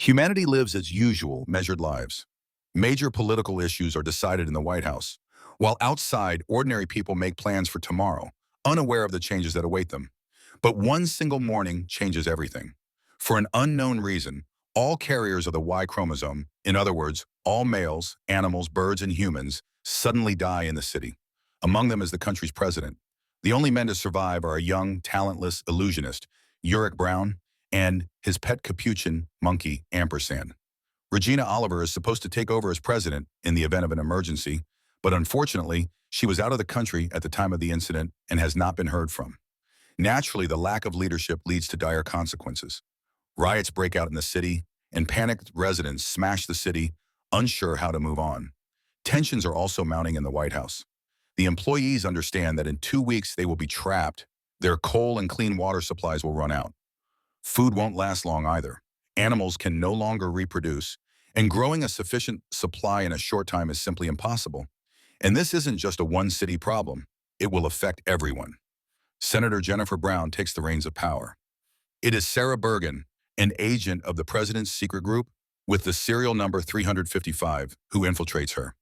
Humanity lives as usual, measured lives. Major political issues are decided in the White House, while outside, ordinary people make plans for tomorrow, unaware of the changes that await them. But one single morning changes everything. For an unknown reason, all carriers of the Y chromosome, in other words, all males, animals, birds, and humans, suddenly die in the city. Among them is the country's president. The only men to survive are a young, talentless illusionist, Uric Brown, and his pet capuchin monkey, Ampersand. Regina Oliver is supposed to take over as president in the event of an emergency, but unfortunately, she was out of the country at the time of the incident and has not been heard from. Naturally, the lack of leadership leads to dire consequences. Riots break out in the city, and panicked residents smash the city, unsure how to move on. Tensions are also mounting in the White House. The employees understand that in 2 weeks they will be trapped. Their coal and clean water supplies will run out. Food won't last long either. Animals can no longer reproduce, and growing a sufficient supply in a short time is simply impossible. And this isn't just a one-city problem. It will affect everyone. Senator Jennifer Brown takes the reins of power. It is Sarah Bergen, an agent of the president's secret group, with the serial number 355, who infiltrates her.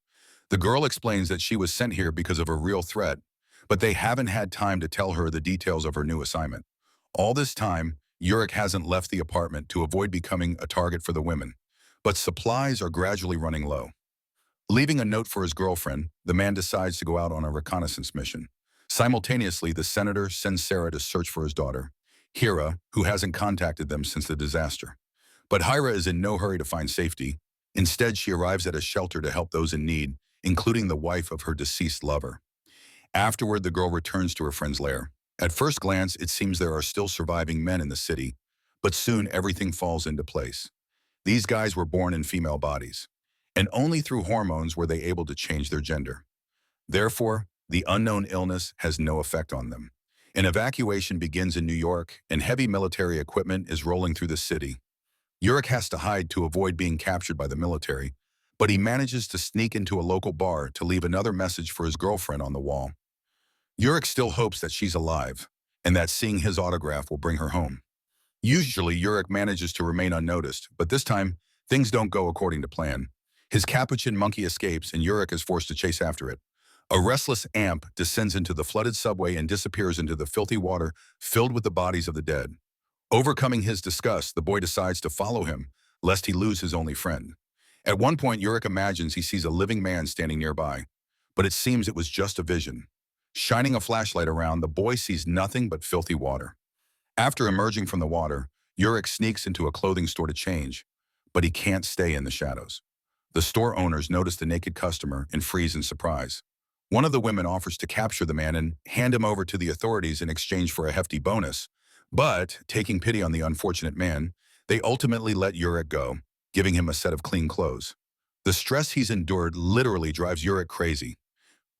The girl explains that she was sent here because of a real threat, but they haven't had time to tell her the details of her new assignment. All this time, Uric hasn't left the apartment to avoid becoming a target for the women, but supplies are gradually running low. Leaving a note for his girlfriend, the man decides to go out on a reconnaissance mission. Simultaneously, the senator sends Sarah to search for his daughter, Hira, who hasn't contacted them since the disaster. But Hira is in no hurry to find safety. Instead, she arrives at a shelter to help those in need, including the wife of her deceased lover. Afterward, the girl returns to her friend's lair. At first glance, it seems there are still surviving men in the city, but soon everything falls into place. These guys were born in female bodies, and only through hormones were they able to change their gender. Therefore, the unknown illness has no effect on them. An evacuation begins in New York, and heavy military equipment is rolling through the city. Uric has to hide to avoid being captured by the military, but he manages to sneak into a local bar to leave another message for his girlfriend on the wall. Uric still hopes that she's alive, and that seeing his autograph will bring her home. Usually, Uric manages to remain unnoticed, but this time, things don't go according to plan. His capuchin monkey escapes, and Uric is forced to chase after it. A restless amp descends into the flooded subway and disappears into the filthy water filled with the bodies of the dead. Overcoming his disgust, the boy decides to follow him, lest he lose his only friend. At one point, Uric imagines he sees a living man standing nearby, but it seems it was just a vision. Shining a flashlight around, the boy sees nothing but filthy water. After emerging from the water, Uric sneaks into a clothing store to change, but he can't stay in the shadows. The store owners notice the naked customer and freeze in surprise. One of the women offers to capture the man and hand him over to the authorities in exchange for a hefty bonus, but, taking pity on the unfortunate man, they ultimately let Uric go, giving him a set of clean clothes. The stress he's endured literally drives Uric crazy.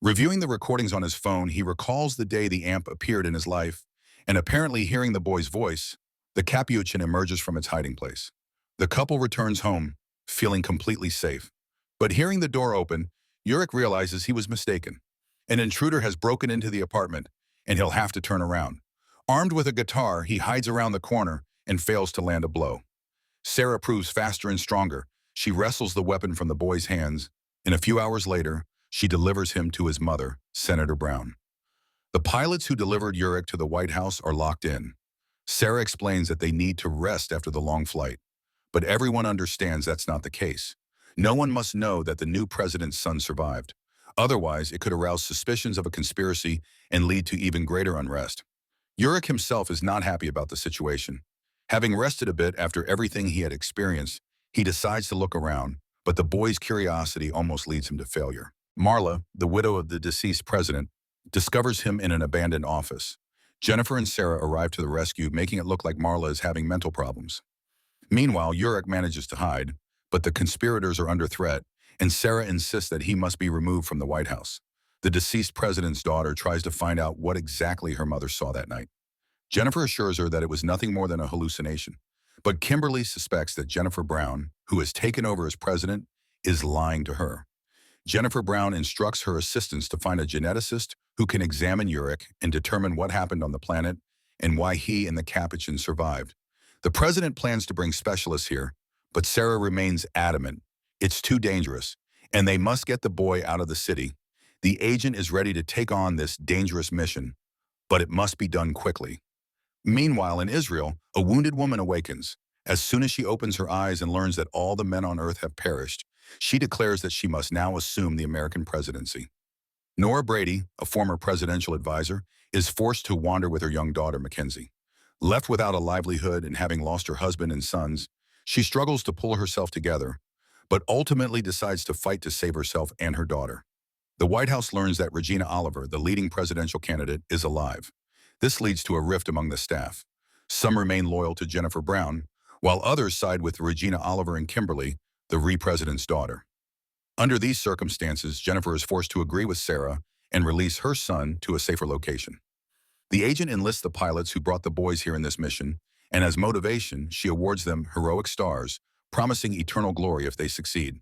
Reviewing the recordings on his phone, he recalls the day the amp appeared in his life, and apparently hearing the boy's voice, the capuchin emerges from its hiding place. The couple returns home, feeling completely safe. But hearing the door open, Uric realizes he was mistaken. An intruder has broken into the apartment, and he'll have to turn around. Armed with a guitar, he hides around the corner and fails to land a blow. Sarah proves faster and stronger. She wrestles the weapon from the boy's hands, and a few hours later, she delivers him to his mother, Senator Brown. The pilots who delivered Uric to the White House are locked in. Sarah explains that they need to rest after the long flight, but everyone understands that's not the case. No one must know that the new president's son survived. Otherwise, it could arouse suspicions of a conspiracy and lead to even greater unrest. Uric himself is not happy about the situation. Having rested a bit after everything he had experienced, he decides to look around, but the boy's curiosity almost leads him to failure. Marla, the widow of the deceased president, discovers him in an abandoned office. Jennifer and Sarah arrive to the rescue, making it look like Marla is having mental problems. Meanwhile, Uric manages to hide, but the conspirators are under threat, and Sarah insists that he must be removed from the White House. The deceased president's daughter tries to find out what exactly her mother saw that night. Jennifer assures her that it was nothing more than a hallucination, but Kimberly suspects that Jennifer Brown, who has taken over as president, is lying to her. Jennifer Brown instructs her assistants to find a geneticist who can examine Uric and determine what happened on the planet and why he and the Capuchin survived. The president plans to bring specialists here, But Sarah remains adamant. It's too dangerous, and they must get the boy out of the city. The agent is ready to take on this dangerous mission, but it must be done quickly. Meanwhile, in Israel, a wounded woman awakens. As soon as she opens her eyes and learns that all the men on earth have perished, she declares that she must now assume the American presidency. Nora Brady, a former presidential advisor, is forced to wander with her young daughter, Mackenzie. Left without a livelihood and having lost her husband and sons, she struggles to pull herself together, but ultimately decides to fight to save herself and her daughter. The White House learns that Regina Oliver, the leading presidential candidate, is alive. This leads to a rift among the staff. Some remain loyal to Jennifer Brown, while others side with Regina Oliver and Kimberly, the re-president's daughter. Under these circumstances, Jennifer is forced to agree with Sarah and release her son to a safer location. The agent enlists the pilots who brought the boys here in this mission, and as motivation, she awards them heroic stars, promising eternal glory if they succeed.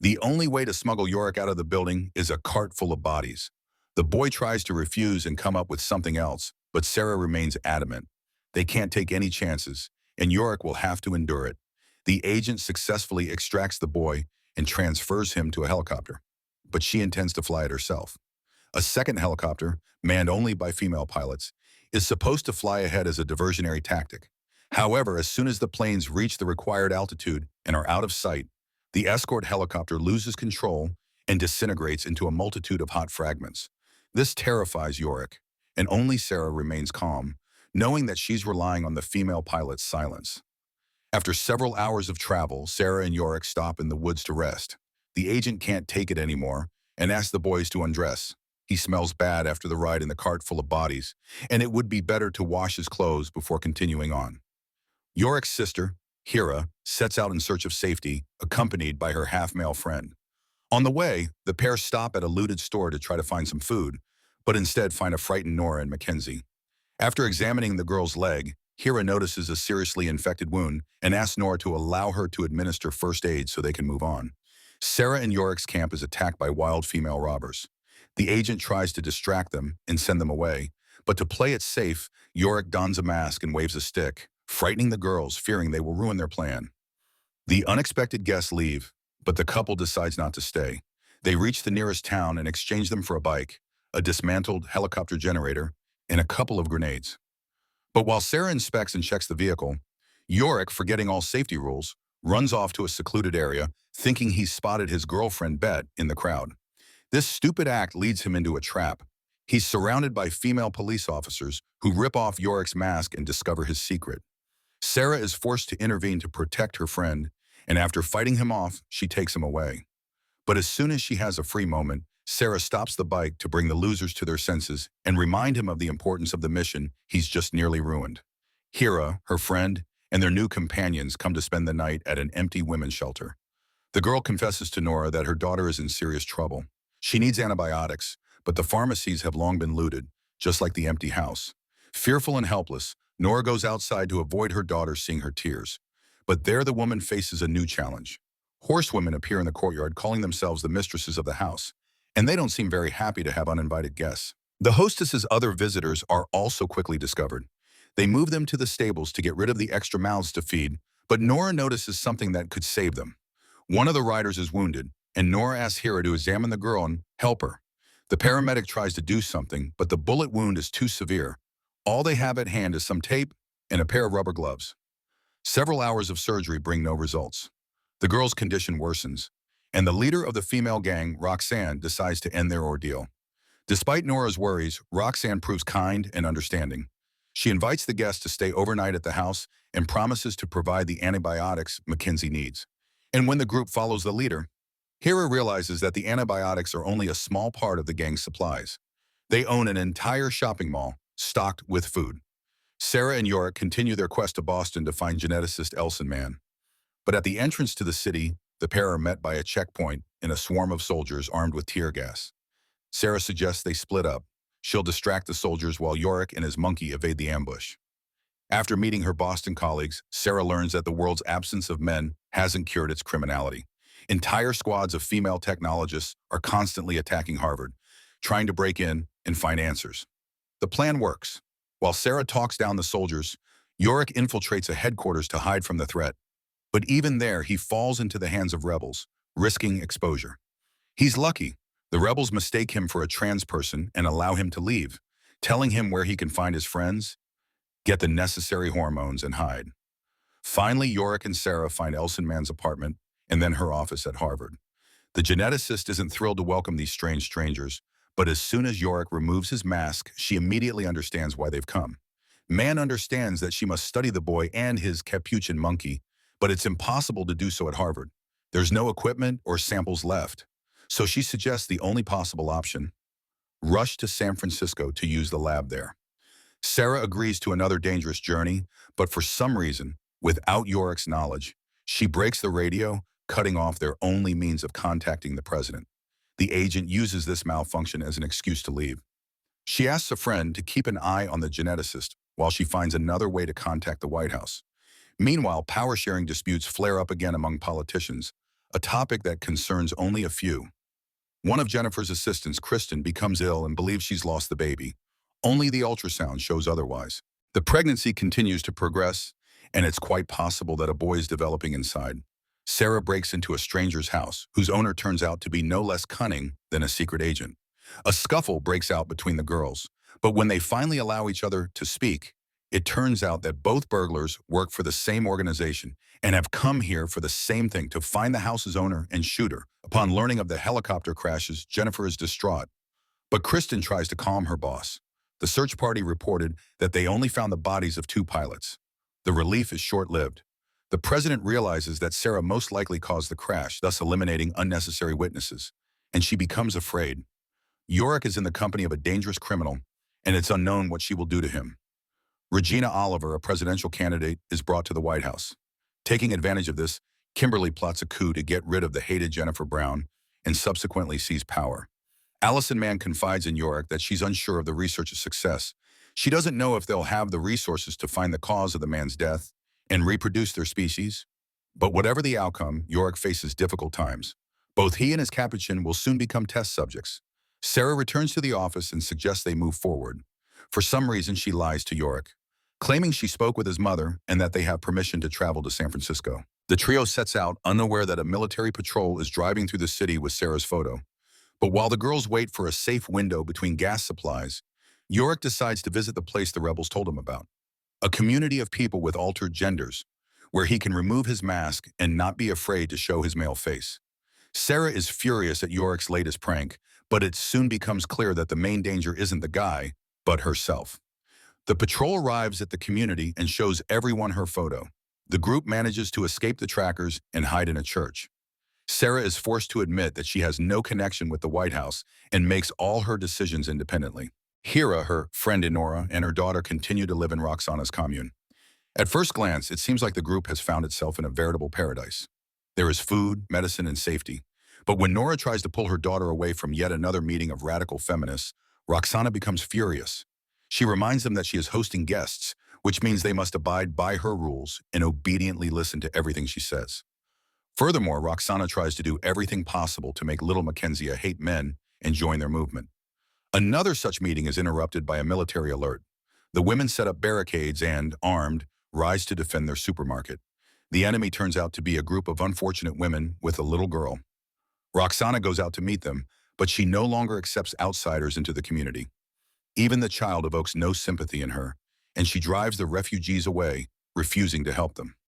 The only way to smuggle Yorick out of the building is a cart full of bodies. The boy tries to refuse and come up with something else, but Sarah remains adamant. They can't take any chances, and Yorick will have to endure it. The agent successfully extracts the boy and transfers him to a helicopter, but she intends to fly it herself. A second helicopter, manned only by female pilots, is supposed to fly ahead as a diversionary tactic. However, as soon as the planes reach the required altitude and are out of sight, the escort helicopter loses control and disintegrates into a multitude of hot fragments. This terrifies Yorick, and only Sarah remains calm, knowing that she's relying on the female pilot's silence. After several hours of travel, Sarah and Yorick stop in the woods to rest. The agent can't take it anymore and asks the boys to undress. He smells bad after the ride in the cart full of bodies, and it would be better to wash his clothes before continuing on. Yorick's sister, Hira, sets out in search of safety, accompanied by her half-male friend. On the way, the pair stop at a looted store to try to find some food, but instead find a frightened Nora and Mackenzie. After examining the girl's leg, Hira notices a seriously infected wound and asks Nora to allow her to administer first aid so they can move on. Sarah and Yorick's camp is attacked by wild female robbers. The agent tries to distract them and send them away, but to play it safe, Yorick dons a mask and waves a stick, frightening the girls, fearing they will ruin their plan. The unexpected guests leave, but the couple decides not to stay. They reach the nearest town and exchange them for a bike, a dismantled helicopter generator, and a couple of grenades. But while Sarah inspects and checks the vehicle, Yorick, forgetting all safety rules, runs off to a secluded area, thinking he's spotted his girlfriend Bet in the crowd. This stupid act leads him into a trap. He's surrounded by female police officers who rip off Yorick's mask and discover his secret. Sarah is forced to intervene to protect her friend, and after fighting him off, she takes him away. But as soon as she has a free moment, Sarah stops the bike to bring the losers to their senses and remind him of the importance of the mission he's just nearly ruined. Hira, her friend, and their new companions come to spend the night at an empty women's shelter. The girl confesses to Nora that her daughter is in serious trouble. She needs antibiotics, but the pharmacies have long been looted, just like the empty house. Fearful and helpless, Nora goes outside to avoid her daughter seeing her tears. But there the woman faces a new challenge. Horsewomen appear in the courtyard calling themselves the mistresses of the house, and they don't seem very happy to have uninvited guests. The hostess's other visitors are also quickly discovered. They move them to the stables to get rid of the extra mouths to feed, but Nora notices something that could save them. One of the riders is wounded, and Nora asks Hira to examine the girl and help her. The paramedic tries to do something, but the bullet wound is too severe. All they have at hand is some tape and a pair of rubber gloves. Several hours of surgery bring no results. The girl's condition worsens, and the leader of the female gang, Roxanne, decides to end their ordeal. Despite Nora's worries, Roxanne proves kind and understanding. She invites the guests to stay overnight at the house and promises to provide the antibiotics Mackenzie needs. And when the group follows the leader, Hira realizes that the antibiotics are only a small part of the gang's supplies. They own an entire shopping mall stocked with food. Sarah and Yorick continue their quest to Boston to find geneticist Elson Mann. But at the entrance to the city, the pair are met by a checkpoint and a swarm of soldiers armed with tear gas. Sarah suggests they split up. She'll distract the soldiers while Yorick and his monkey evade the ambush. After meeting her Boston colleagues, Sarah learns that the world's absence of men hasn't cured its criminality. Entire squads of female technologists are constantly attacking Harvard, trying to break in and find answers. The plan works. While Sarah talks down the soldiers, Yorick infiltrates a headquarters to hide from the threat. But even there, he falls into the hands of rebels, risking exposure. He's lucky. The rebels mistake him for a trans person and allow him to leave, telling him where he can find his friends, get the necessary hormones, and hide. Finally, Yorick and Sarah find Elson Mann's apartment and then her office at Harvard. The geneticist isn't thrilled to welcome these strange strangers, but as soon as Yorick removes his mask, she immediately understands why they've come. Mann understands that she must study the boy and his capuchin monkey, but it's impossible to do so at Harvard. There's no equipment or samples left. So she suggests the only possible option: rush to San Francisco to use the lab there. Sarah agrees to another dangerous journey, but for some reason, without Yorick's knowledge, she breaks the radio, cutting off their only means of contacting the president. The agent uses this malfunction as an excuse to leave. She asks a friend to keep an eye on the geneticist while she finds another way to contact the White House. Meanwhile, power-sharing disputes flare up again among politicians, a topic that concerns only a few. One of Jennifer's assistants, Kristen, becomes ill and believes she's lost the baby. Only the ultrasound shows otherwise. The pregnancy continues to progress, and it's quite possible that a boy is developing inside. Sarah breaks into a stranger's house, whose owner turns out to be no less cunning than a secret agent. A scuffle breaks out between the girls, but when they finally allow each other to speak, it turns out that both burglars work for the same organization and have come here for the same thing: to find the house's owner and shoot her. Upon learning of the helicopter crashes, Jennifer is distraught, but Kristen tries to calm her boss. The search party reported that they only found the bodies of 2 pilots. The relief is short-lived. The president realizes that Sarah most likely caused the crash, thus eliminating unnecessary witnesses, and she becomes afraid. Yorick is in the company of a dangerous criminal, and it's unknown what she will do to him. Regina Oliver, a presidential candidate, is brought to the White House. Taking advantage of this, Kimberly plots a coup to get rid of the hated Jennifer Brown and subsequently seize power. Allison Mann confides in Yorick that she's unsure of the research's success. She doesn't know if they'll have the resources to find the cause of the man's death and reproduce their species. But whatever the outcome, Yorick faces difficult times. Both he and his capuchin will soon become test subjects. Sarah returns to the office and suggests they move forward. For some reason, she lies to Yorick, claiming she spoke with his mother and that they have permission to travel to San Francisco. The trio sets out, unaware that a military patrol is driving through the city with Sarah's photo. But while the girls wait for a safe window between gas supplies, Yorick decides to visit the place the rebels told him about, a community of people with altered genders, where he can remove his mask and not be afraid to show his male face. Sarah is furious at Yorick's latest prank, but it soon becomes clear that the main danger isn't the guy, but herself. The patrol arrives at the community and shows everyone her photo. The group manages to escape the trackers and hide in a church. Sarah is forced to admit that she has no connection with the White House and makes all her decisions independently. Hira, her friend Inora, and her daughter continue to live in Roxana's commune. At first glance, it seems like the group has found itself in a veritable paradise. There is food, medicine, and safety. But when Nora tries to pull her daughter away from yet another meeting of radical feminists, Roxana becomes furious. She reminds them that she is hosting guests, which means they must abide by her rules and obediently listen to everything she says. Furthermore, Roxana tries to do everything possible to make little Mackenzia hate men and join their movement. Another such meeting is interrupted by a military alert. The women set up barricades and, armed, rise to defend their supermarket. The enemy turns out to be a group of unfortunate women with a little girl. Roxana goes out to meet them, but she no longer accepts outsiders into the community. Even the child evokes no sympathy in her, and she drives the refugees away, refusing to help them.